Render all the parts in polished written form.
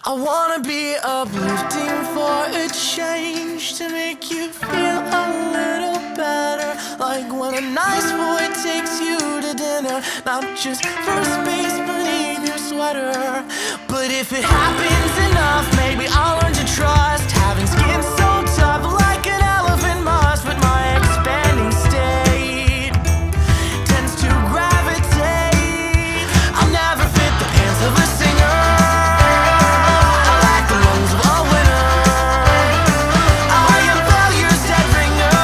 I wanna be uplifting for a change, to make you feel a little better. Like when a nice boy takes you to dinner, not just first base beneath your sweater. But if it happens enough, maybe I'll learn to trust having skin so tough like an elephant must. But my expanding state tends to gravitate. I'll never fit the pants of a singer. I lack the lungs of a winner. I am failure's dead ringer,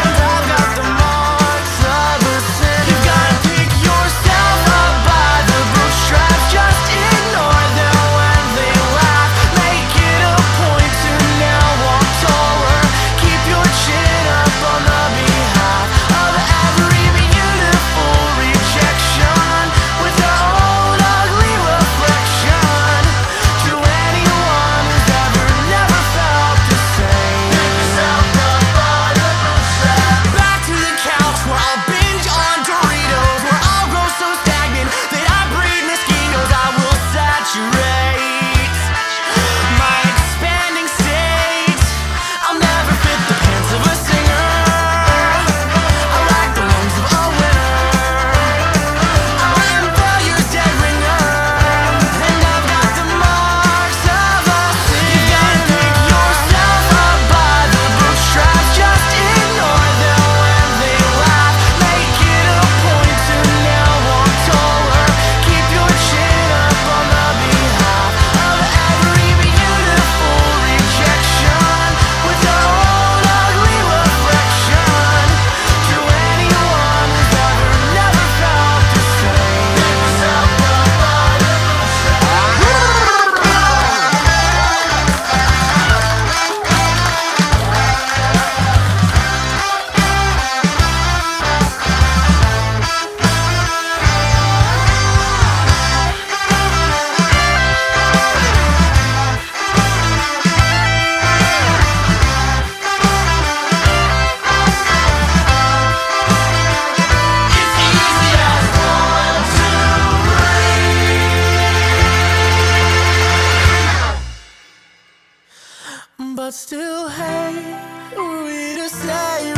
and I've got the marks of a sinner. You've gotta pick yourself up by the bootstraps. Just ignore them when they laugh. Make it a point to now walk taller. Keep your chin up on the behalf of every beautiful rejection, with their own ugly reflection. To anyone who's ever never felt the same, pick yourself up by the bootstraps. Back to the couch where I'll binge on Doritos, where I'll grow so stagnant that I breed mosquitoes. I will saturate my expanding state. I'll never fit the pants of a singer. I lack the lungs of a winner. I am failure's dead ringer, and I've got the marks of a sinner. You've gotta pick yourself up by the bootstraps. Just ignore them when they laugh. Make it a point to now walk taller. Keep your chin up on the behalf of every beautiful rejection, with their own ugly reflection. To anyone who's ever never felt the same, pick yourself up by the but still, hey, were we to say